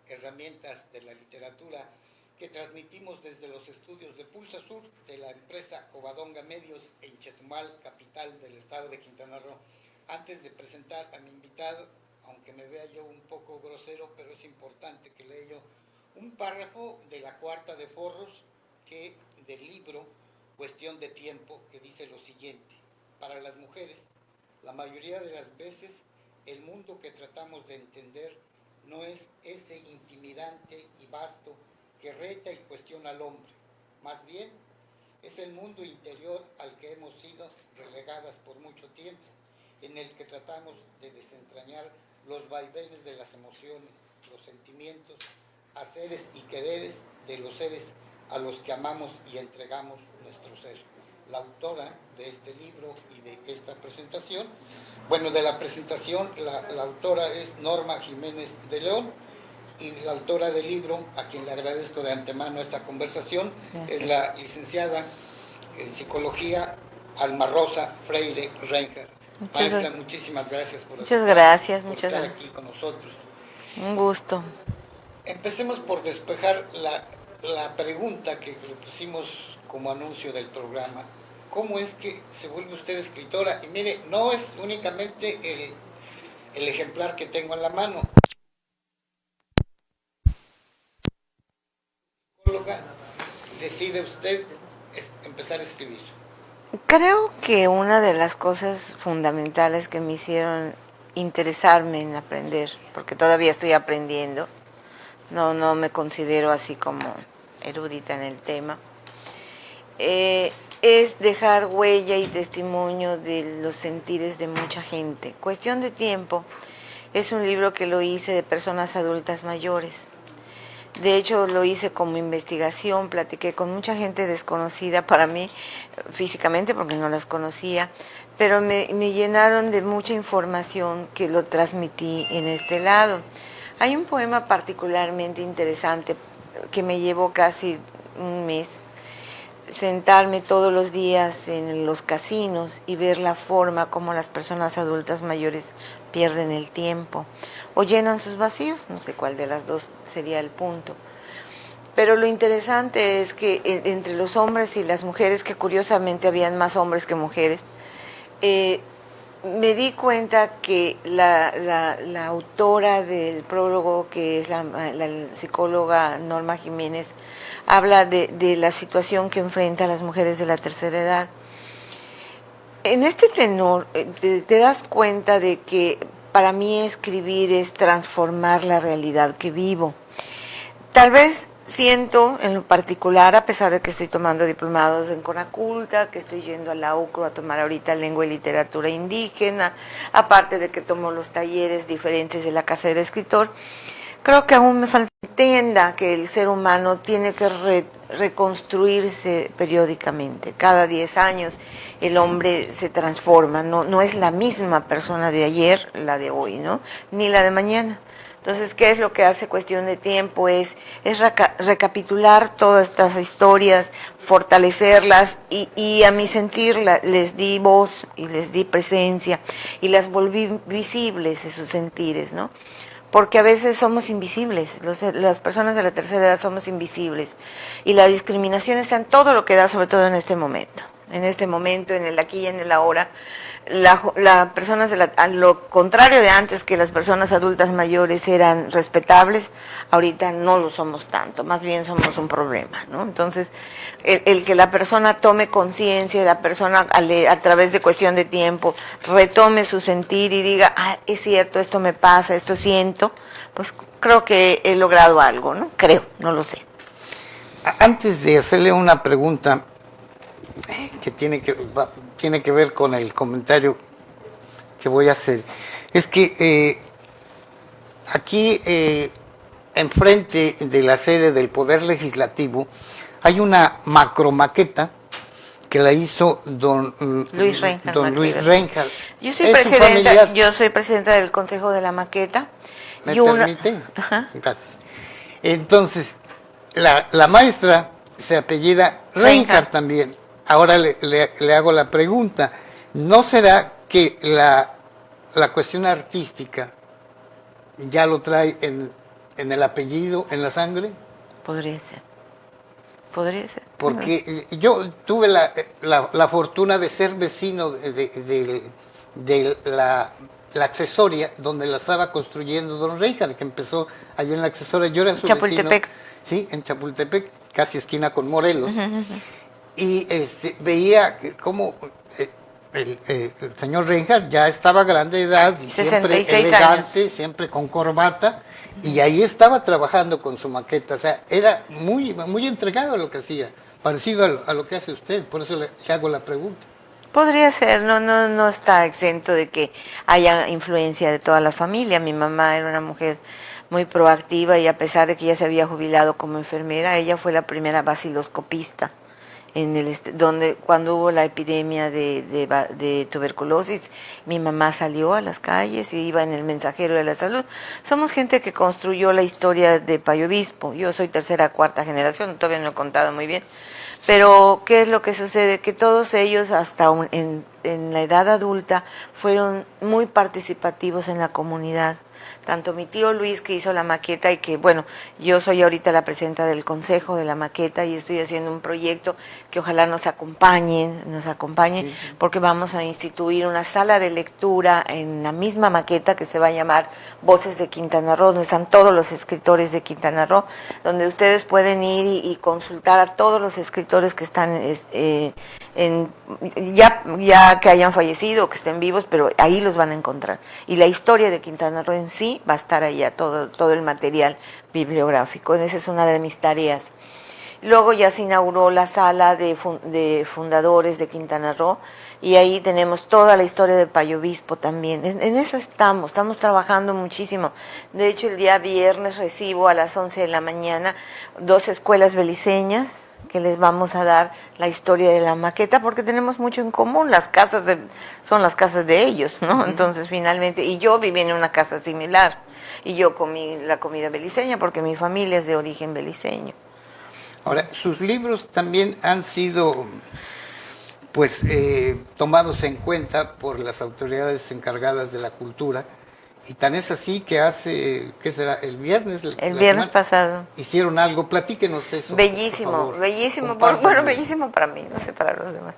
herramientas de la literatura que transmitimos desde los estudios de Pulsa Sur de la empresa Covadonga Medios en Chetumal, capital del estado de Quintana Roo. Antes de presentar a mi invitado, aunque me vea yo un poco grosero, pero es importante que lea yo un párrafo de la cuarta de Forros del libro Cuestión de Tiempo, que dice lo siguiente: para las mujeres, la mayoría de las veces el mundo que tratamos de entender no es ese intimidante y vasto que reta y cuestiona al hombre, más bien es el mundo interior al que hemos sido relegadas por mucho tiempo, en el que tratamos de desentrañar los vaivenes de las emociones, los sentimientos, haceres y quereres de los seres a los que amamos y entregamos nuestro ser. La autora de este libro y de esta presentación, de la presentación, la autora es Norma Jiménez de León, y la autora del libro, a quien le agradezco de antemano esta conversación, es la licenciada en Psicología Alma Rosa Freire Reinhardt. Maestra, muchísimas gracias por estar aquí con nosotros. Un gusto. Empecemos por despejar la pregunta que le pusimos como anuncio del programa. ¿Cómo es que se vuelve usted escritora? Y mire, no es únicamente el ejemplar que tengo en la mano. Decide usted empezar a escribir. Creo que una de las cosas fundamentales que me hicieron interesarme en aprender, porque todavía estoy aprendiendo, no me considero así como erudita en el tema, es dejar huella y testimonio de los sentires de mucha gente. Cuestión de Tiempo es un libro que lo hice de personas adultas mayores. De hecho, lo hice como investigación, platiqué con mucha gente desconocida para mí físicamente porque no las conocía, pero me llenaron de mucha información que lo transmití en este lado. Hay un poema particularmente interesante que me llevó casi un mes, sentarme todos los días en los casinos y ver la forma como las personas adultas mayores pierden el tiempo o llenan sus vacíos, no sé cuál de las dos sería el punto. Pero lo interesante es que entre los hombres y las mujeres, que curiosamente habían más hombres que mujeres, me di cuenta que la autora del prólogo, que es la psicóloga Norma Jiménez, habla de la situación que enfrentan las mujeres de la tercera edad. En este tenor te das cuenta de que para mí escribir es transformar la realidad que vivo. Tal vez siento en lo particular, a pesar de que estoy tomando diplomados en Conaculta, que estoy yendo a la UCRO a tomar ahorita lengua y literatura indígena, aparte de que tomo los talleres diferentes de la Casa del Escritor, creo que aún me falta entienda que el ser humano tiene que reconstruirse periódicamente. Cada 10 años el hombre se transforma, no es la misma persona de ayer, la de hoy, ¿no? Ni la de mañana. Entonces, ¿qué es lo que hace Cuestión de Tiempo? Es recapitular todas estas historias, fortalecerlas y a mi sentir les di voz y les di presencia y las volví visibles, esos sentires, ¿no? Porque a veces somos invisibles, las personas de la tercera edad somos invisibles y la discriminación está en todo lo que da, sobre todo en este momento, en el aquí y en el ahora. Las personas a lo contrario de antes, que las personas adultas mayores eran respetables, ahorita no lo somos tanto, más bien somos un problema, ¿no? Entonces, el que la persona tome conciencia, la persona a través de Cuestión de Tiempo retome su sentir y diga, es cierto, esto me pasa, esto siento, pues creo que he logrado algo, ¿no? Creo, no lo sé. Antes de hacerle una pregunta que tiene que ver con el comentario que voy a hacer, es que aquí enfrente de la sede del Poder Legislativo hay una macromaqueta que la hizo don Luis Reinhardt. Yo soy presidenta del Consejo de la Maqueta. ¿Me permite? Gracias. Entonces, la maestra se apellida Reinhardt también. Ahora le hago la pregunta, ¿no será que la cuestión artística ya lo trae en en el apellido, en la sangre? Podría ser. Podría ser. Porque yo tuve la fortuna de ser vecino de la accesoria donde la estaba construyendo don Reinhardt, que empezó allí en la accesoria. Yo era su Chapultepec. vecino. Sí, en Chapultepec, casi esquina con Morelos. Y veía cómo el señor Reinhardt ya estaba a grande edad y siempre elegante, años. Siempre con corbata, y ahí estaba trabajando con su maqueta. O sea, era muy, muy entregado a lo que hacía, parecido a lo que hace usted. Por eso le hago la pregunta. Podría ser, no está exento de que haya influencia de toda la familia. Mi mamá era una mujer muy proactiva y a pesar de que ella se había jubilado como enfermera, ella fue la primera vaciloscopista en donde cuando hubo la epidemia de tuberculosis. Mi mamá salió a las calles y iba en el Mensajero de la Salud. Somos gente que construyó la historia de Payo Obispo. Yo soy tercera, cuarta generación, todavía no he contado muy bien. Pero, ¿qué es lo que sucede? Que todos ellos, hasta en la edad adulta, fueron muy participativos en la comunidad. Tanto mi tío Luis, que hizo la maqueta, y que, bueno, yo soy ahorita la presidenta del consejo de la maqueta y estoy haciendo un proyecto que ojalá nos acompañe, sí. Porque vamos a instituir una sala de lectura en la misma maqueta que se va a llamar Voces de Quintana Roo, donde están todos los escritores de Quintana Roo, donde ustedes pueden ir y consultar a todos los escritores que están ya que hayan fallecido o que estén vivos, pero ahí los van a encontrar. Y la historia de Quintana Roo en sí va a estar allá, todo el material bibliográfico. Esa es una de mis tareas. Luego ya se inauguró la sala de fundadores de Quintana Roo y ahí tenemos toda la historia del Payo Obispo también. En eso estamos trabajando muchísimo. De hecho, el día viernes recibo a las 11 de la mañana 2 escuelas beliceñas que les vamos a dar la historia de la maqueta, porque tenemos mucho en común. Las casas son las casas de ellos, ¿no? Entonces, finalmente, y yo viví en una casa similar, y yo comí la comida beliceña, porque mi familia es de origen beliceño. Ahora, sus libros también han sido, pues, tomados en cuenta por las autoridades encargadas de la cultura, y tan es así que hace, ¿qué será? El viernes pasado. Hicieron algo, platíquenos eso. Bellísimo, por favor. Bellísimo, bueno, bellísimo para mí, no sé para los demás.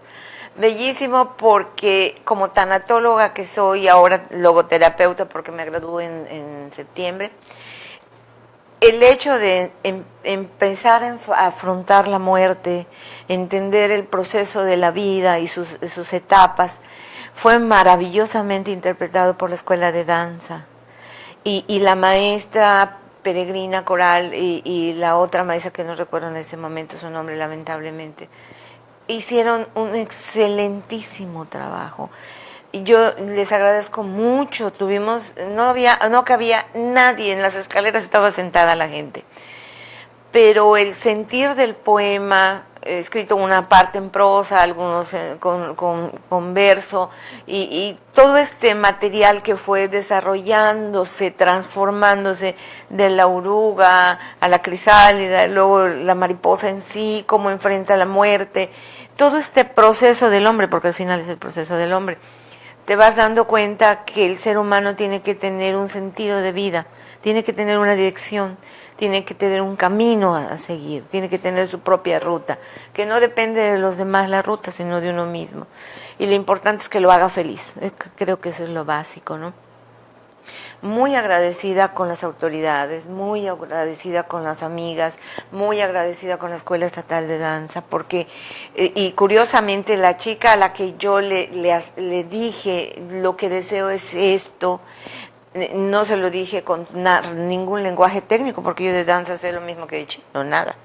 Bellísimo porque como tanatóloga que soy, ahora logoterapeuta porque me gradué en septiembre, el hecho de empezar a afrontar la muerte, entender el proceso de la vida y sus etapas, fue maravillosamente interpretado por la escuela de danza. Y la maestra Peregrina Coral y la otra maestra que no recuerdo en ese momento su nombre, lamentablemente, hicieron un excelentísimo trabajo. Y yo les agradezco mucho. No cabía nadie, en las escaleras estaba sentada la gente. Pero el sentir del poema, escrito una parte en prosa, algunos con verso, y todo este material que fue desarrollándose, transformándose de la oruga a la crisálida, luego la mariposa en sí, cómo enfrenta la muerte, todo este proceso del hombre, porque al final es el proceso del hombre, te vas dando cuenta que el ser humano tiene que tener un sentido de vida, tiene que tener una dirección, tiene que tener un camino a seguir, tiene que tener su propia ruta, que no depende de los demás la ruta, sino de uno mismo. Y lo importante es que lo haga feliz. Creo que eso es lo básico, ¿no? Muy agradecida con las autoridades, muy agradecida con las amigas, muy agradecida con la Escuela Estatal de Danza, porque, y curiosamente, la chica a la que yo le dije lo que deseo es esto, no se lo dije con ningún lenguaje técnico, porque yo de danza sé lo mismo que de chino, nada.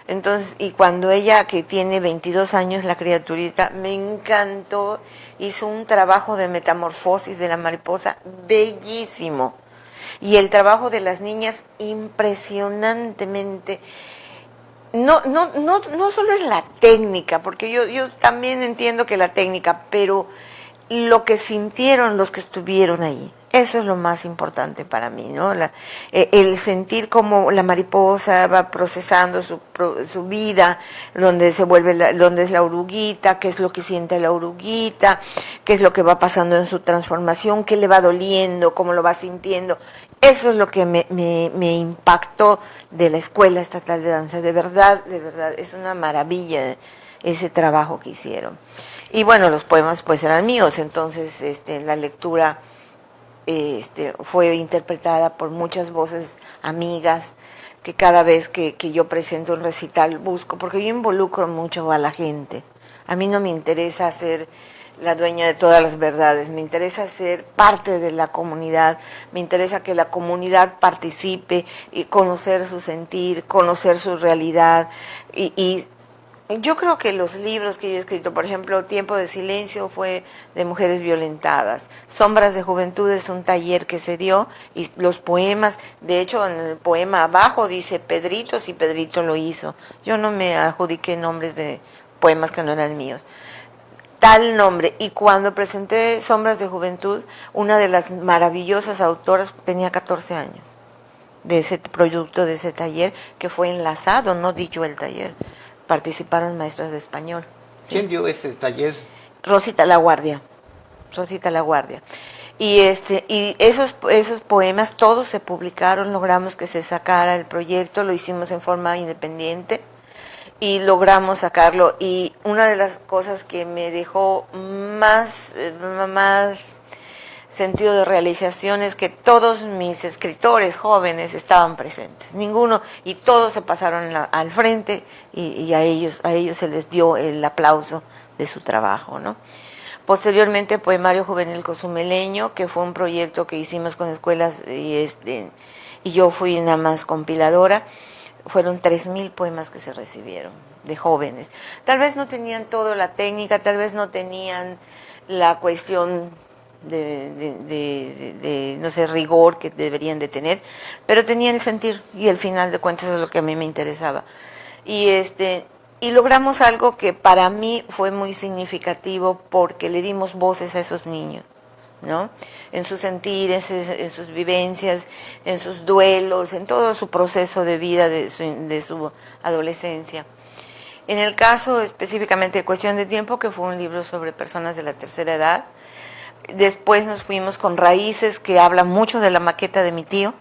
Entonces, y cuando ella, que tiene 22 años, la criaturita, me encantó, hizo un trabajo de metamorfosis de la mariposa bellísimo. Y el trabajo de las niñas impresionantemente. No solo es la técnica, porque yo también entiendo que la técnica, pero lo que sintieron los que estuvieron ahí. Eso es lo más importante para mí, ¿no? El sentir cómo la mariposa va procesando su vida, donde se vuelve, donde es la oruguita, qué es lo que siente la oruguita, qué es lo que va pasando en su transformación, qué le va doliendo, cómo lo va sintiendo. Eso es lo que me impactó de la Escuela Estatal de Danza. De verdad, es una maravilla ese trabajo que hicieron. Y bueno, los poemas pues eran míos, entonces la lectura fue interpretada por muchas voces amigas, que cada vez que yo presento un recital busco, porque yo involucro mucho a la gente. A mí no me interesa ser la dueña de todas las verdades, me interesa ser parte de la comunidad, me interesa que la comunidad participe y conocer su sentir, conocer su realidad y yo creo que los libros que yo he escrito, por ejemplo, Tiempo de Silencio fue de mujeres violentadas, Sombras de Juventud es un taller que se dio, y los poemas, de hecho en el poema abajo dice Pedrito, si Pedrito lo hizo. Yo no me adjudiqué nombres de poemas que no eran míos. Tal nombre, y cuando presenté Sombras de Juventud, una de las maravillosas autoras tenía 14 años, de ese producto, de ese taller, que fue enlazado, no dicho el taller. Participaron maestras de español. ¿Sí? ¿Quién dio ese taller? Rosita La Guardia. Y esos poemas todos se publicaron, logramos que se sacara el proyecto, lo hicimos en forma independiente y logramos sacarlo. Y una de las cosas que me dejó más sentido de realización es que todos mis escritores jóvenes estaban presentes, ninguno, y todos se pasaron al frente y a ellos se les dio el aplauso de su trabajo, ¿no? Posteriormente, Poemario Juvenil Cozumeleño, que fue un proyecto que hicimos con escuelas y yo fui nada más compiladora. Fueron 3,000 poemas que se recibieron de jóvenes. Tal vez no tenían toda la técnica, tal vez no tenían la cuestión de no sé, rigor que deberían de tener, pero tenían el sentir, y al final de cuentas es lo que a mí me interesaba. Y logramos algo que para mí fue muy significativo, porque le dimos voces a esos niños, ¿no? En sus sentires, en sus vivencias, en sus duelos, en todo su proceso de vida, de su adolescencia. En el caso específicamente de Cuestión de Tiempo, que fue un libro sobre personas de la tercera edad, después nos fuimos con Raíces, que habla mucho de la maqueta de mi tío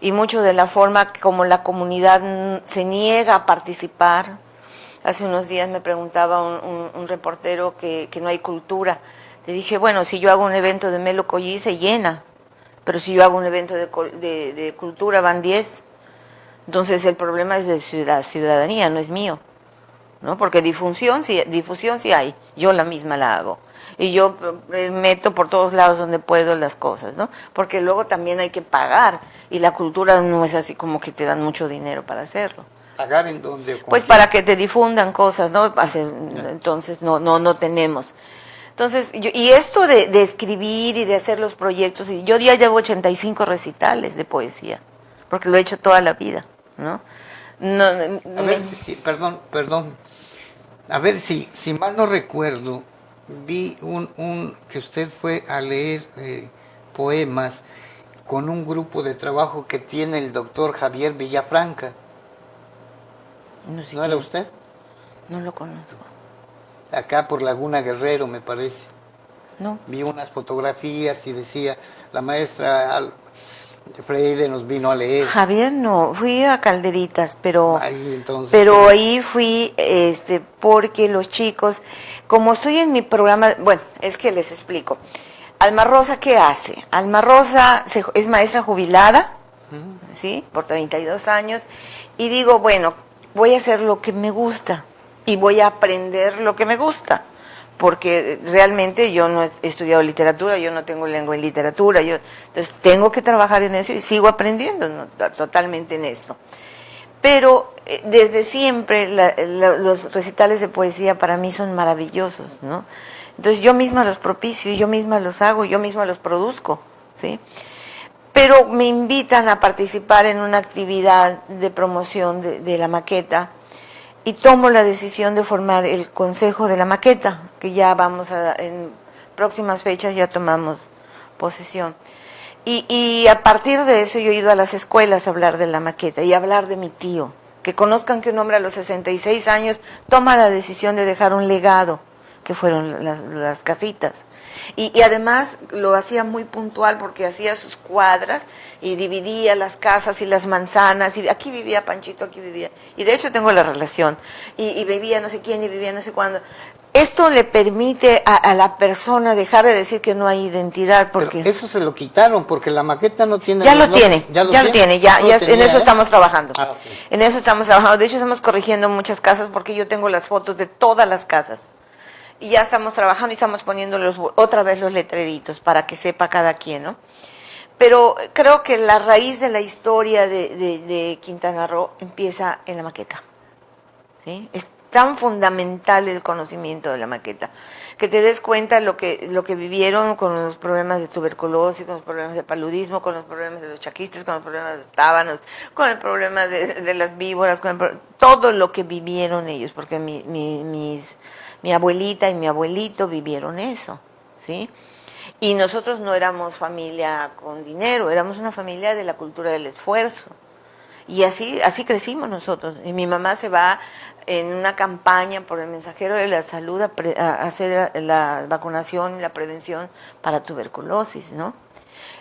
y mucho de la forma como la comunidad se niega a participar. Hace unos días me preguntaba un reportero que no hay cultura. Le dije, bueno, si yo hago un evento de Melo Collí se llena, pero si yo hago un evento de cultura van 10. Entonces el problema es de ciudadanía, no es mío, ¿no? Porque difusión sí hay, yo la misma la hago. Y yo meto por todos lados donde puedo las cosas, ¿no? Porque luego también hay que pagar, y la cultura no es así como que te dan mucho dinero para hacerlo. ¿Pagar en dónde? Pues para que te difundan cosas, ¿no? Entonces no tenemos. Entonces, y esto de escribir y de hacer los proyectos, y yo ya llevo 85 recitales de poesía, porque lo he hecho toda la vida, ¿no? A ver, perdón. A ver, si mal no recuerdo, vi que usted fue a leer poemas con un grupo de trabajo que tiene el doctor Javier Villafranca. ¿No era usted? No lo conozco. Acá por Laguna Guerrero, me parece. No. Vi unas fotografías y decía, la maestra Freire nos vino a leer. Javier no, fui a Calderitas, pero entonces, ahí fui porque los chicos, como estoy en mi programa, bueno, es que les explico. Alma Rosa, ¿qué hace? Alma Rosa es maestra jubilada, ¿sí? Por 32 años, y digo, bueno, voy a hacer lo que me gusta y voy a aprender lo que me gusta, porque realmente yo no he estudiado literatura, yo no tengo lengua en literatura, entonces tengo que trabajar en eso y sigo aprendiendo, ¿no? Totalmente en esto. Pero desde siempre los recitales de poesía para mí son maravillosos, ¿no? Entonces yo misma los propicio, yo misma los hago, yo misma los produzco, ¿sí? Pero me invitan a participar en una actividad de promoción de la maqueta, y tomo la decisión de formar el consejo de la maqueta, que ya en próximas fechas ya tomamos posesión. Y a partir de eso yo he ido a las escuelas a hablar de la maqueta y a hablar de mi tío, que conozcan que un hombre a los 66 años toma la decisión de dejar un legado, que fueron las casitas. Y además lo hacía muy puntual porque hacía sus cuadras y dividía las casas y las manzanas, y aquí vivía Panchito, aquí vivía, y de hecho tengo la relación, y vivía no sé quién y vivía no sé cuándo. Esto le permite a la persona dejar de decir que no hay identidad, porque Pero eso se lo quitaron, porque la maqueta no tiene... ya lo tiene, ya lo tiene, en eso estamos trabajando. Ah, ok. En eso estamos trabajando. De hecho, estamos corrigiendo muchas casas porque yo tengo las fotos de todas las casas. Y ya estamos trabajando y estamos poniendo otra vez los letreritos para que sepa cada quien, ¿no? Pero creo que la raíz de la historia de Quintana Roo empieza en la maqueta, ¿sí? Es tan fundamental el conocimiento de la maqueta, que te des cuenta lo que vivieron con los problemas de tuberculosis, con los problemas de paludismo, con los problemas de los chaquistas, con los problemas de los tábanos, con el problema de las víboras, todo lo que vivieron ellos, porque mi abuelita y mi abuelito vivieron eso, ¿sí? Y nosotros no éramos familia con dinero, éramos una familia de la cultura del esfuerzo. Y así crecimos nosotros. Y mi mamá se va en una campaña por el Mensajero de la Salud a hacer la vacunación y la prevención para tuberculosis, ¿no?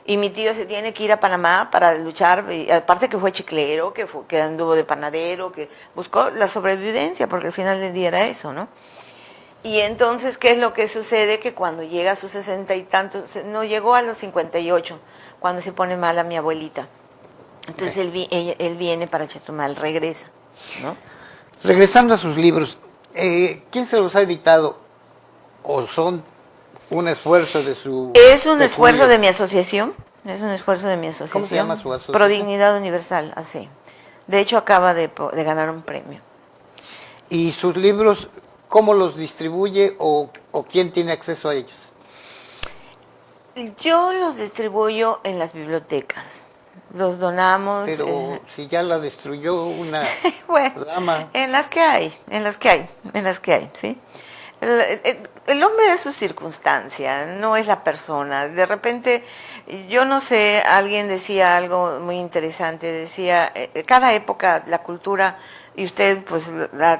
Y mi tío se tiene que ir a Panamá para luchar, aparte que fue chiclero, que anduvo de panadero, que buscó la sobrevivencia, porque al final del día era eso, ¿no? Y entonces, ¿qué es lo que sucede? Que cuando llega a sus 60 y tantos, no llegó a los 58, cuando se pone mala mi abuelita. Entonces él viene para Chetumal, regresa, ¿no? Regresando a sus libros, ¿quién se los ha editado? ¿O son un esfuerzo de su... Es un esfuerzo de mi asociación, ¿Cómo se llama su asociación? Prodignidad Universal, así. De hecho, acaba de ganar un premio. ¿Y sus libros, cómo los distribuye o quién tiene acceso a ellos? Yo los distribuyo en las bibliotecas. Los donamos. Pero si ya la destruyó una bueno, dama. en las que hay, ¿sí? El hombre es su circunstancia, no es la persona. De repente, yo no sé, alguien decía algo muy interesante, decía, cada época la cultura, y usted pues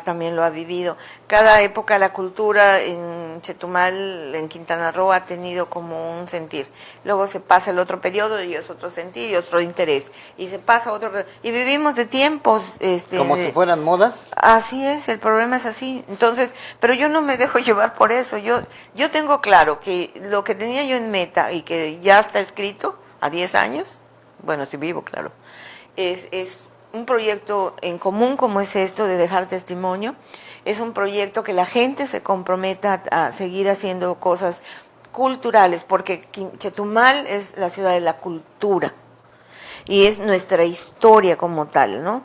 también lo ha vivido, cada época la cultura en Chetumal, en Quintana Roo, ha tenido como un sentir. Luego se pasa el otro periodo y es otro sentir y otro interés. Y se pasa otro periodo. Y vivimos de tiempos... ¿Como si fueran modas? Así es, el problema es así. Entonces, pero yo no me dejo llevar por eso. Yo tengo claro que lo que tenía yo en meta y que ya está escrito a 10 años, bueno, si vivo, claro, es un proyecto en común como es esto de dejar testimonio. Es un proyecto que la gente se comprometa a seguir haciendo cosas culturales, porque Chetumal es la ciudad de la cultura y es nuestra historia como tal, ¿no?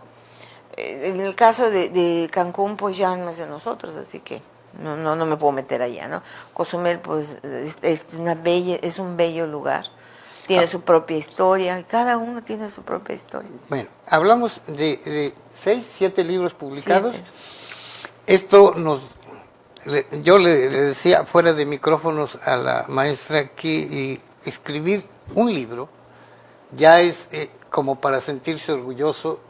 En el caso de Cancún, pues ya no es de nosotros, así que no me puedo meter allá, ¿no? Cozumel, pues es un bello lugar. Tiene su propia historia, y cada uno tiene su propia historia. Bueno, hablamos de 6, 7 libros publicados. 7. Esto yo le decía fuera de micrófonos a la maestra que escribir un libro ya es como para sentirse orgulloso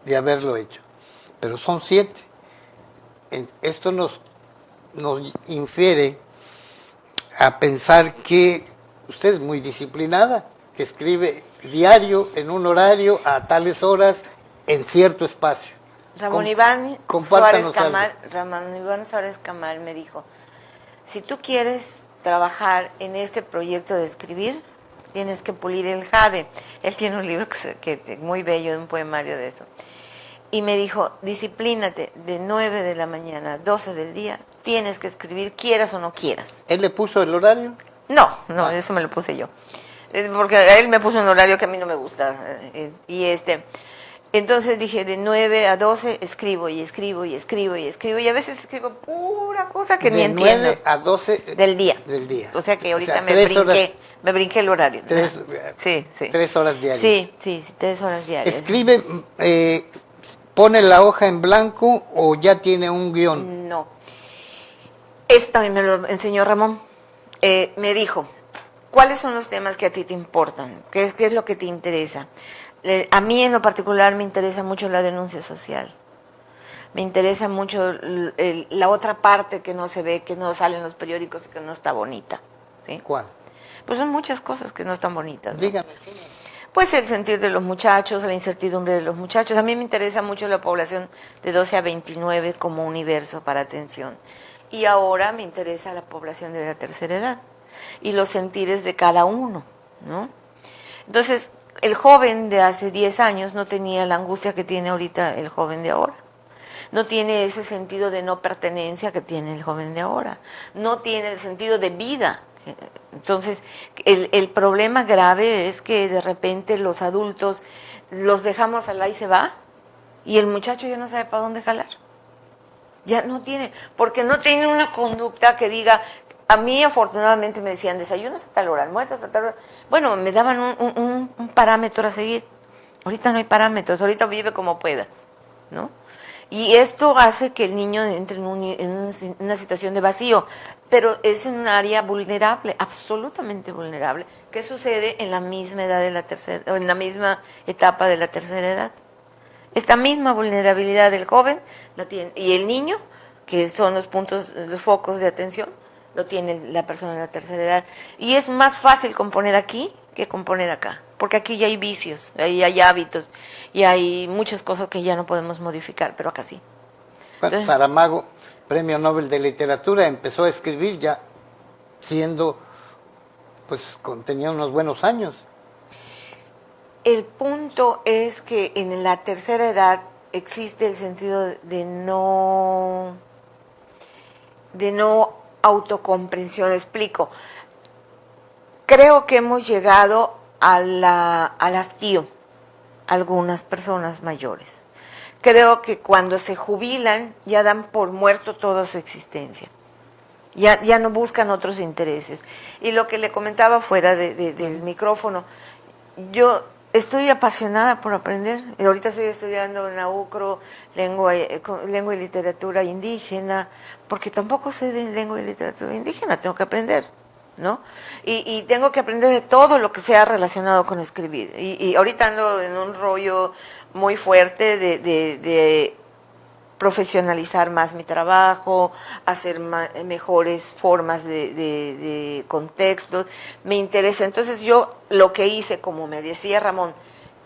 de haberlo hecho. Pero son 7. Esto nos infiere a pensar que usted es muy disciplinada, que escribe diario, en un horario, a tales horas, en cierto espacio. Ramón Iván Suárez Camal me dijo, si tú quieres trabajar en este proyecto de escribir, tienes que pulir el jade. Él tiene un libro que muy bello, un poemario de eso. Y me dijo, disciplínate, de 9 de la mañana a 12 del día, tienes que escribir, quieras o no quieras. ¿Él le puso el horario? No, eso me lo puse yo. Porque él me puso un horario que a mí no me gusta. Entonces dije, de 9 a 12 escribo y escribo y escribo y escribo. Y a veces escribo pura cosa que ni entiendo. De 9 a 12 del día. O sea que ahorita me brinqué el horario. 3 horas diarias. Sí, 3 horas diarias. ¿Escribe, pone la hoja en blanco o ya tiene un guión? No. Eso también me lo enseñó Ramón. Me dijo, ¿cuáles son los temas que a ti te importan? ¿Qué es lo que te interesa? A mí en lo particular me interesa mucho la denuncia social. Me interesa mucho la otra parte que no se ve, que no sale en los periódicos y que no está bonita. ¿Sí? ¿Cuál? Pues son muchas cosas que no están bonitas, ¿no? Dígame. Pues el sentir de los muchachos, la incertidumbre de los muchachos. A mí me interesa mucho la población de 12 a 29 como universo para atención. Y ahora me interesa la población de la tercera edad y los sentires de cada uno, ¿no? Entonces, el joven de hace 10 años no tenía la angustia que tiene ahorita el joven de ahora. No tiene ese sentido de no pertenencia que tiene el joven de ahora. No tiene el sentido de vida. Entonces, el problema grave es que de repente los adultos los dejamos al ahí se va y el muchacho ya no sabe para dónde jalar. Ya no tiene, porque no tiene una conducta que diga, a mí afortunadamente me decían, desayunas a tal hora, almuerzas a tal hora. Bueno, me daban un parámetro a seguir. Ahorita no hay parámetros, ahorita vive como puedas, ¿no? Y esto hace que el niño entre en una situación de vacío, pero es un área vulnerable, absolutamente vulnerable, que sucede en la misma edad de la tercera, en la misma etapa de la tercera edad. Esta misma vulnerabilidad del joven la tiene, y el niño, que son los puntos, los focos de atención, lo tiene la persona de la tercera edad. Y es más fácil componer aquí que componer acá, porque aquí ya hay vicios, ahí hay hábitos, y hay muchas cosas que ya no podemos modificar, pero acá sí. Bueno, Entonces, Saramago, Premio Nobel de Literatura, empezó a escribir ya siendo, pues tenía unos buenos años. el punto es que en la tercera edad existe el sentido de no autocomprensión. Explico. Creo que hemos llegado al hastío algunas personas mayores. Creo que cuando se jubilan ya dan por muerto toda su existencia. Ya no buscan otros intereses. Y lo que le comentaba fuera del micrófono, yo estoy apasionada por aprender. Y ahorita estoy estudiando en la UCRO lengua y literatura indígena, porque tampoco sé de lengua y literatura indígena, tengo que aprender, ¿no? Y tengo que aprender de todo lo que sea relacionado con escribir. Y ahorita ando en un rollo muy fuerte de profesionalizar más mi trabajo, hacer mejores formas de contextos. Me interesa. Entonces yo lo que hice, como me decía Ramón,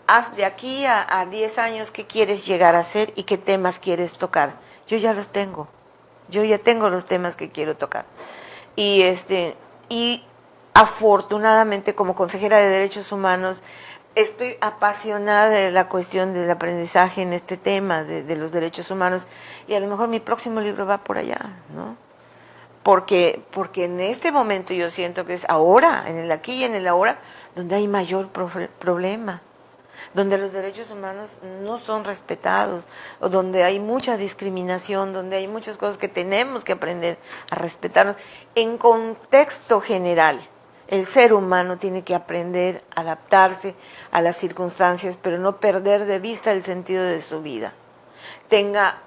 haz de aquí a 10 años qué quieres llegar a hacer y qué temas quieres tocar. Yo ya los tengo. Yo ya tengo los temas que quiero tocar. Y afortunadamente como consejera de Derechos Humanos estoy apasionada de la cuestión del aprendizaje en este tema de los derechos humanos, y a lo mejor mi próximo libro va por allá, ¿no? Porque en este momento yo siento que es ahora, en el aquí y en el ahora, donde hay mayor problema, donde los derechos humanos no son respetados, o donde hay mucha discriminación, donde hay muchas cosas que tenemos que aprender a respetarnos en contexto general. El ser humano tiene que aprender a adaptarse a las circunstancias, pero no perder de vista el sentido de su vida. Tenga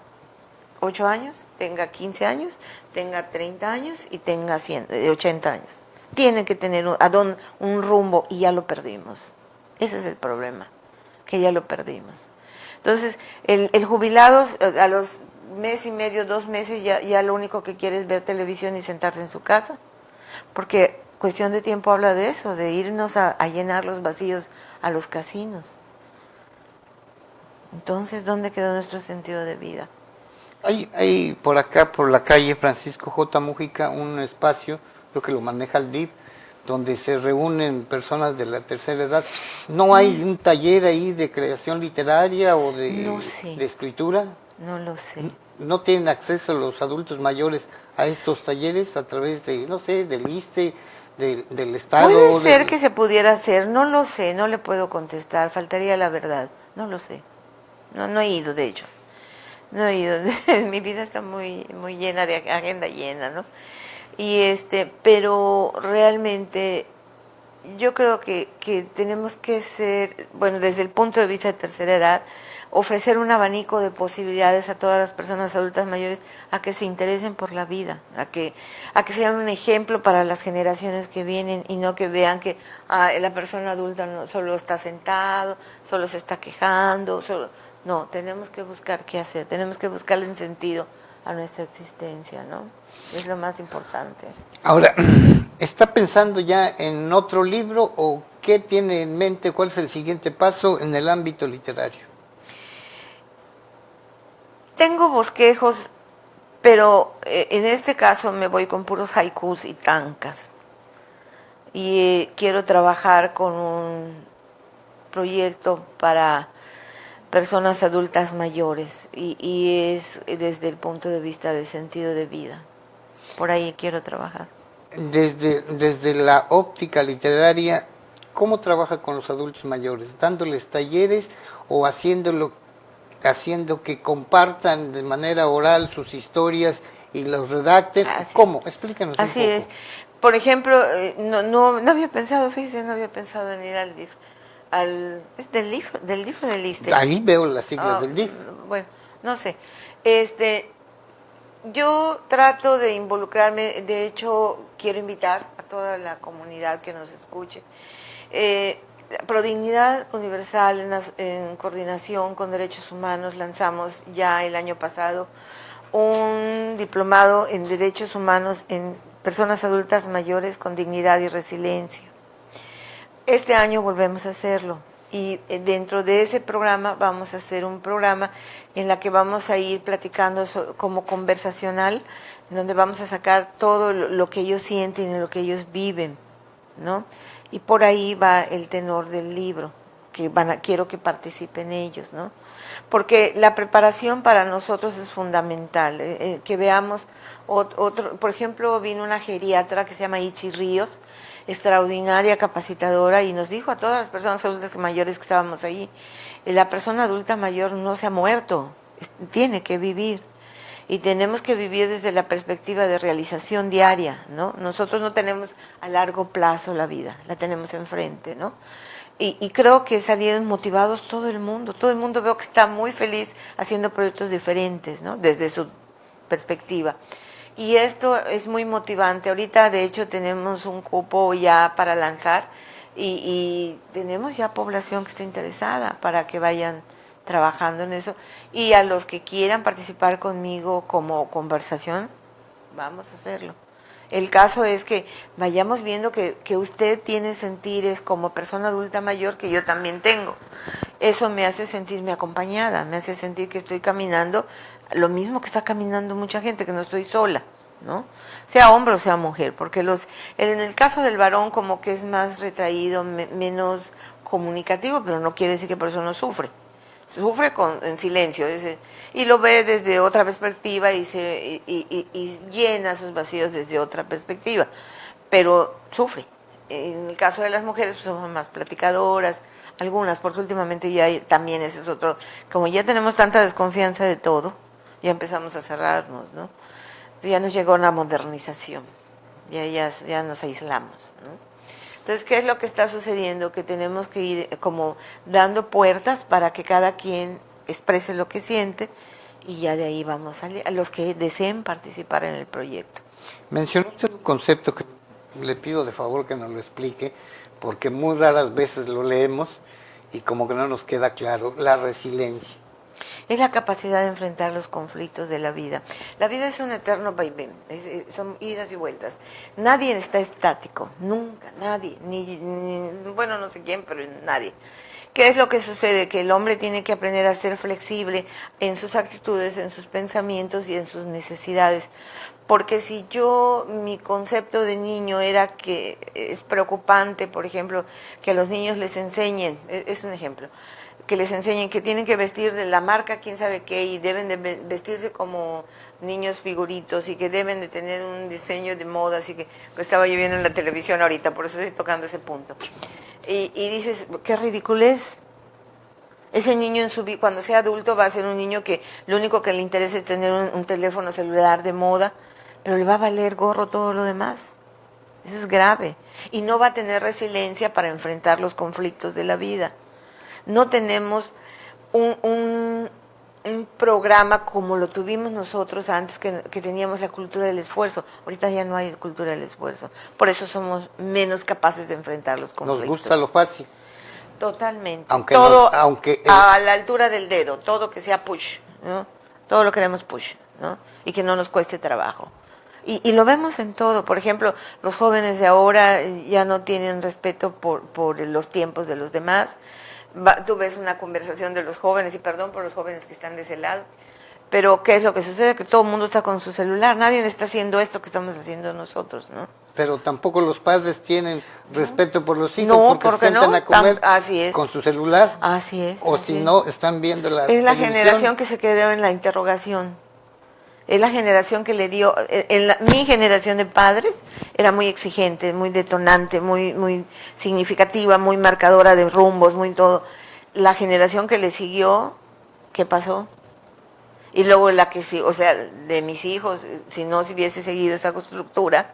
8 años, tenga 15 años, tenga 30 años y tenga 80 años. Tiene que tener un rumbo, y ya lo perdimos. Ese es el problema, que ya lo perdimos. Entonces, el jubilado a los mes y medio, 2 meses, ya lo único que quiere es ver televisión y sentarse en su casa, porque Cuestión de Tiempo habla de eso, de irnos a llenar los vacíos a los casinos. Entonces, ¿dónde quedó nuestro sentido de vida? Hay por acá, por la calle Francisco J. Mújica, un espacio, creo que lo maneja el DIF, donde se reúnen personas de la tercera edad. ¿No hay un taller ahí de creación literaria o No sé. de escritura? No lo sé. ¿No tienen acceso los adultos mayores a estos talleres a través de, no sé, del ISSSTE, del Estado? Puede ser que se pudiera hacer, no lo sé, no le puedo contestar, faltaría la verdad, no lo sé. No he ido, de hecho. No he ido. Mi vida está muy llena de agenda llena, ¿no? Pero realmente yo creo que tenemos que ser, bueno, desde el punto de vista de tercera edad, ofrecer un abanico de posibilidades a todas las personas adultas mayores a que se interesen por la vida, a que sean un ejemplo para las generaciones que vienen y no que vean que la persona adulta no, solo está sentado, solo se está quejando, no, tenemos que buscar qué hacer, tenemos que buscarle un sentido a nuestra existencia, ¿no? Es lo más importante. Ahora, ¿está pensando ya en otro libro o qué tiene en mente? ¿Cuál es el siguiente paso en el ámbito literario? Tengo bosquejos, pero en este caso me voy con puros haikus y tankas. Y quiero trabajar con un proyecto para personas adultas mayores y es desde el punto de vista de sentido de vida. Por ahí quiero trabajar. Desde la óptica literaria, ¿cómo trabaja con los adultos mayores? ¿Dándoles talleres o haciendo que compartan de manera oral sus historias y los redacten? ¿Cómo? Explícanos un poco. Así es. Por ejemplo, no había pensado, fíjese, no había pensado en ir al DIF. ¿Es del DIF o del ISSSTE? Ahí veo las siglas del DIF. Bueno, no sé. Yo trato de involucrarme, de hecho quiero invitar a toda la comunidad que nos escuche. Prodignidad Universal en coordinación con Derechos Humanos lanzamos ya el año pasado un diplomado en Derechos Humanos en personas adultas mayores con dignidad y resiliencia. Este año volvemos a hacerlo y dentro de ese programa vamos a hacer un programa en la que vamos a ir platicando como conversacional, en donde vamos a sacar todo lo que ellos sienten y lo que ellos viven, ¿no? Y por ahí va el tenor del libro, que quiero que participen ellos, ¿no? Porque la preparación para nosotros es fundamental, que veamos otro, por ejemplo, vino una geriatra que se llama Ichi Ríos, extraordinaria capacitadora, y nos dijo a todas las personas adultas mayores que estábamos ahí, la persona adulta mayor no se ha muerto, tiene que vivir. Y tenemos que vivir desde la perspectiva de realización diaria, ¿no? Nosotros no tenemos a largo plazo la vida, la tenemos enfrente, ¿no? Y creo que salieron motivados todo el mundo veo que está muy feliz haciendo proyectos diferentes, ¿no? Desde su perspectiva. Y esto es muy motivante. Ahorita, de hecho, tenemos un cupo ya para lanzar y tenemos ya población que está interesada para que vayan trabajando en eso. Y a los que quieran participar conmigo como conversación, vamos a hacerlo. El caso es que vayamos viendo que usted tiene sentires como persona adulta mayor que yo también tengo. Eso me hace sentirme acompañada, me hace sentir que estoy caminando lo mismo que está caminando mucha gente, que no estoy sola, ¿no? Sea hombre o sea mujer, porque en el caso del varón como que es más retraído, menos comunicativo, pero no quiere decir que por eso no sufre. Sufre en silencio y lo ve desde otra perspectiva y llena sus vacíos desde otra perspectiva, pero sufre. En el caso de las mujeres pues somos más platicadoras, algunas, porque últimamente ya también ese es otro, como ya tenemos tanta desconfianza de todo, ya empezamos a cerrarnos, ¿no? Ya nos llegó una modernización, ya nos aislamos, ¿no? Entonces, ¿qué es lo que está sucediendo? Que tenemos que ir como dando puertas para que cada quien exprese lo que siente y ya de ahí vamos a los que deseen participar en el proyecto. Mencionó usted un concepto que le pido de favor que nos lo explique, porque muy raras veces lo leemos y como que no nos queda claro, la resiliencia. Es la capacidad de enfrentar los conflictos de la vida. La vida es un eterno vaivén, son idas y vueltas. Nadie está estático, nunca, nadie, bueno, no sé quién, pero nadie. ¿Qué es lo que sucede? Que el hombre tiene que aprender a ser flexible en sus actitudes, en sus pensamientos y en sus necesidades. Porque si mi concepto de niño era que es preocupante, por ejemplo, que a los niños les enseñen, es un ejemplo, que les enseñen que tienen que vestir de la marca quién sabe qué y deben de vestirse como niños figuritos y que deben de tener un diseño de moda, así que estaba yo viendo en la televisión ahorita, por eso estoy tocando ese punto. Y dices, qué ridiculez. Ese niño cuando sea adulto va a ser un niño que lo único que le interesa es tener un teléfono celular de moda, pero le va a valer gorro todo lo demás. Eso es grave. Y no va a tener resiliencia para enfrentar los conflictos de la vida. No tenemos un programa como lo tuvimos nosotros antes, que teníamos la cultura del esfuerzo. Ahorita ya no hay cultura del esfuerzo. Por eso somos menos capaces de enfrentar los conflictos. Nos gusta lo fácil. Totalmente. Aunque todo aunque a la altura del dedo, todo que sea push, ¿no? Todo lo queremos push, ¿no? Y que no nos cueste trabajo. Y lo vemos en todo. Por ejemplo, los jóvenes de ahora ya no tienen respeto por los tiempos de los demás. Tú ves una conversación de los jóvenes, y perdón por los jóvenes que están de ese lado, pero ¿qué es lo que sucede? Que todo el mundo está con su celular. Nadie está haciendo esto que estamos haciendo nosotros, ¿no? Pero tampoco los padres tienen respeto por los hijos, No, porque se sientan a comer así es. con su celular. Así es. O así si es. no, están viendo la Es la televisión. generación que se quedó en la interrogación. Es la generación que le dio, mi generación de padres era muy exigente, muy detonante, muy significativa, muy marcadora de rumbos, muy todo. La generación que le siguió, ¿qué pasó? Y luego la que sí, o sea, de mis hijos, si no se hubiese seguido esa estructura,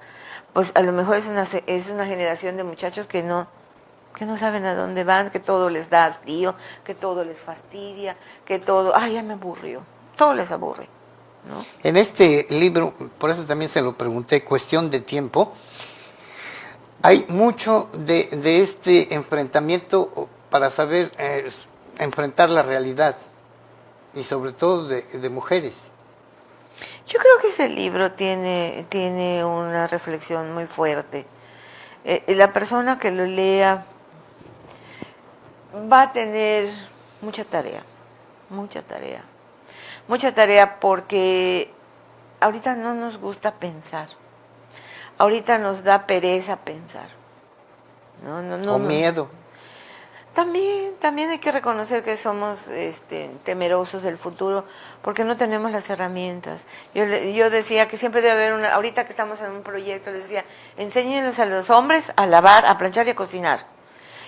pues a lo mejor es una generación de muchachos que no saben a dónde van, que todo les da hastío, que todo les fastidia, que todo, ay, ya me aburrió, todo les aburre, ¿no? En este libro, por eso también se lo pregunté, Cuestión de Tiempo, hay mucho de este enfrentamiento para saber enfrentar la realidad, y sobre todo de mujeres. Yo creo que ese libro tiene una reflexión muy fuerte. La persona que lo lea va a tener mucha tarea, mucha tarea. Mucha tarea porque ahorita no nos gusta pensar. Ahorita nos da pereza pensar. O miedo. También hay que reconocer que somos temerosos del futuro porque no tenemos las herramientas. Yo decía que siempre debe haber ahorita que estamos en un proyecto, les decía, enséñenles a los hombres a lavar, a planchar y a cocinar.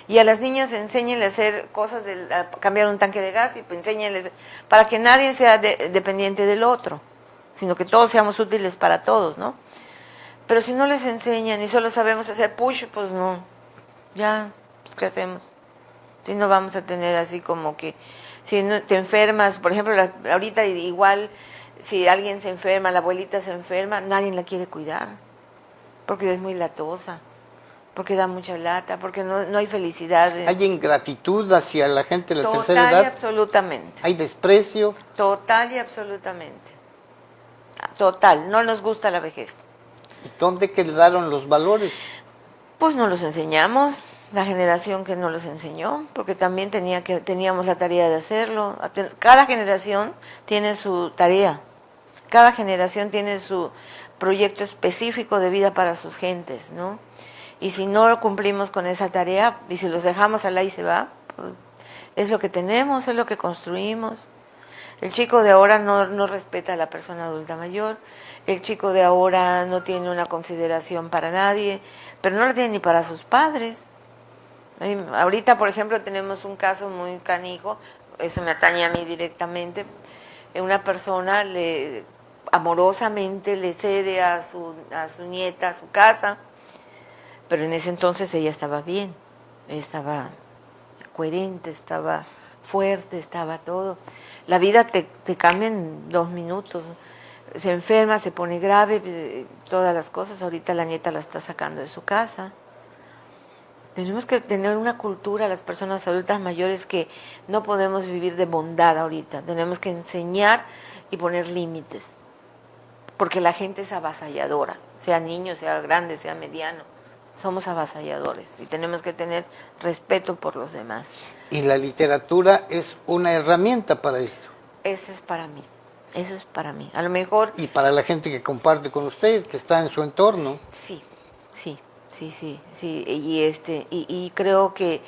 Y a las niñas enséñenles a hacer cosas, a cambiar un tanque de gas, y enséñenles, para que nadie sea dependiente del otro, sino que todos seamos útiles para todos, ¿no? Pero si no les enseñan y solo sabemos hacer push, pues no, ya, pues ¿qué hacemos? Si no vamos a tener así como que, si no, te enfermas, por ejemplo, ahorita igual, si alguien se enferma, la abuelita se enferma, nadie la quiere cuidar, porque es muy latosa, porque da mucha lata, porque no hay felicidad. Hay ingratitud hacia la gente de la tercera edad. Total y absolutamente. Hay desprecio. Total y absolutamente. Total, no nos gusta la vejez. ¿Y dónde quedaron los valores? Pues no los enseñamos, la generación que no los enseñó, porque también teníamos la tarea de hacerlo. Cada generación tiene su tarea, cada generación tiene su proyecto específico de vida para sus gentes, ¿no? Y si no cumplimos con esa tarea, y si los dejamos al ahí se va, pues es lo que tenemos, es lo que construimos. El chico de ahora no respeta a la persona adulta mayor, el chico de ahora no tiene una consideración para nadie, pero no la tiene ni para sus padres. Ahorita, por ejemplo, tenemos un caso muy canijo, eso me atañe a mí directamente. Una persona amorosamente le cede a su nieta a su casa, pero en ese entonces ella estaba bien, ella estaba coherente, estaba fuerte, estaba todo. La vida te cambia en 2 minutos. Se enferma, se pone grave, todas las cosas. Ahorita la nieta la está sacando de su casa. Tenemos que tener una cultura, las personas adultas mayores, que no podemos vivir de bondad ahorita. Tenemos que enseñar y poner límites. Porque la gente es avasalladora, sea niño, sea grande, sea mediano. Somos avasalladores y tenemos que tener respeto por los demás. Y la literatura es una herramienta para esto. Eso es para mí, eso es para mí. A lo mejor... Y para la gente que comparte con usted, que está en su entorno. Sí. Y creo que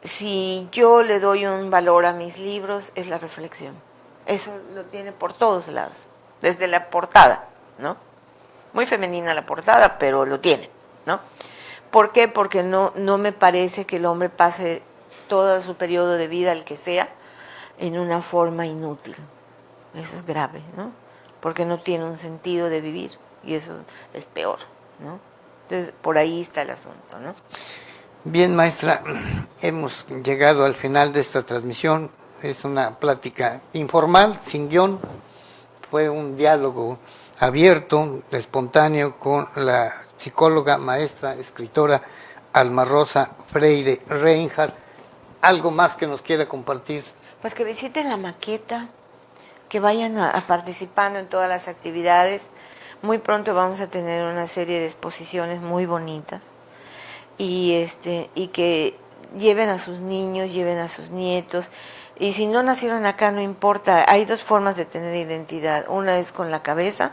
si yo le doy un valor a mis libros, es la reflexión. Eso lo tiene por todos lados, desde la portada, ¿no? Muy femenina la portada, pero lo tiene, ¿no? ¿Por qué? Porque no me parece que el hombre pase todo su periodo de vida, el que sea, en una forma inútil. Eso es grave, ¿no? Porque no tiene un sentido de vivir y eso es peor, ¿no? Entonces, por ahí está el asunto, ¿no? Bien, maestra, hemos llegado al final de esta transmisión. Es una plática informal, sin guión. Fue un diálogo abierto, espontáneo, con la psicóloga, maestra, escritora Alma Rosa Freire Reinhardt. ¿Algo más que nos quiera compartir? Pues que visiten la maqueta, que vayan a participando en todas las actividades. Muy pronto vamos a tener una serie de exposiciones muy bonitas y que lleven a sus niños, lleven a sus nietos. Y si no nacieron acá, no importa. Hay dos formas de tener identidad. Una es con la cabeza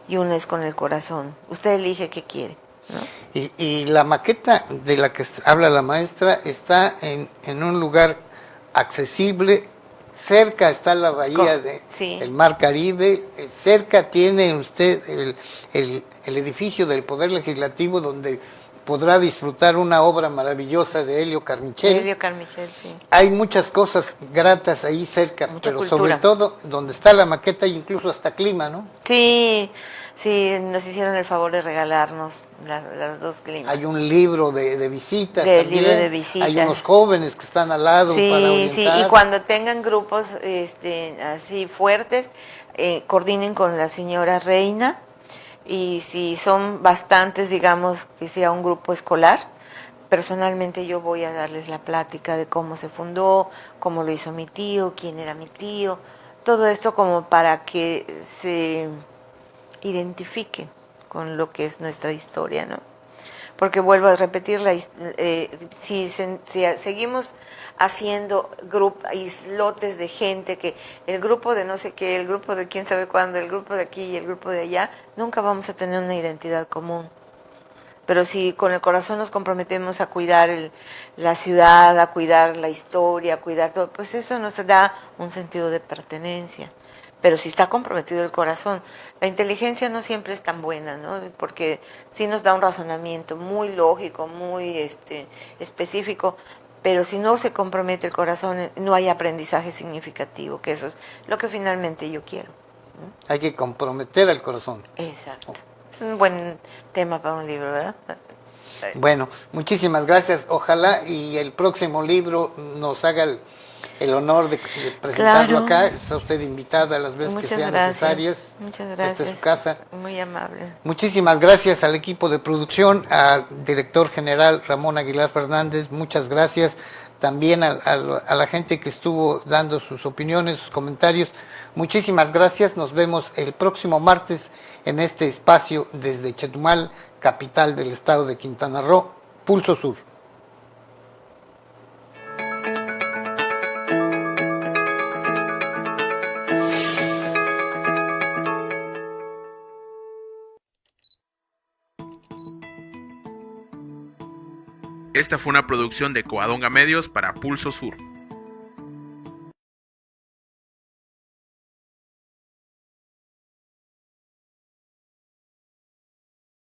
y una es con el corazón. Usted elige qué quiere, ¿no? Y la maqueta de la que habla la maestra está en un lugar accesible. Cerca está la bahía del Mar Caribe, cerca tiene usted el edificio del Poder Legislativo, donde podrá disfrutar una obra maravillosa de Helio Carmichael. Helio Carmichael, sí. Hay muchas cosas gratas ahí cerca, mucha pero cultura. Sobre todo donde está la maqueta, incluso hasta clima, ¿no? Sí, nos hicieron el favor de regalarnos las dos climas. Hay un libro de visitas también. Libro de visitas. Hay unos jóvenes que están al lado para orientar. Sí, y cuando tengan grupos así fuertes, coordinen con la señora Reina, y si son bastantes, digamos que sea un grupo escolar, personalmente yo voy a darles la plática de cómo se fundó, cómo lo hizo mi tío, quién era mi tío, todo esto como para que se identifique con lo que es nuestra historia, ¿no? Porque vuelvo a repetir, si seguimos haciendo islotes de gente, que el grupo de no sé qué, el grupo de quién sabe cuándo, el grupo de aquí y el grupo de allá, nunca vamos a tener una identidad común. Pero si con el corazón nos comprometemos a cuidar la ciudad, a cuidar la historia, a cuidar todo, pues eso nos da un sentido de pertenencia. Pero si está comprometido el corazón, la inteligencia no siempre es tan buena, ¿no? Porque sí nos da un razonamiento muy lógico, muy específico, pero si no se compromete el corazón, no hay aprendizaje significativo, que eso es lo que finalmente yo quiero, ¿no? Hay que comprometer al corazón. Exacto. Es un buen tema para un libro, ¿verdad? Bueno, muchísimas gracias. Ojalá y el próximo libro nos haga el honor de presentarlo acá. Está usted invitada a las veces que sean necesarias. Muchas gracias. Esta es su casa. Muy amable. Muchísimas gracias al equipo de producción, al director general Ramón Aguilar Fernández. Muchas gracias también a la gente que estuvo dando sus opiniones, sus comentarios. Muchísimas gracias. Nos vemos el próximo martes en este espacio desde Chetumal, capital del estado de Quintana Roo, Pulso Sur. Esta fue una producción de Covadonga Medios para Pulso Sur.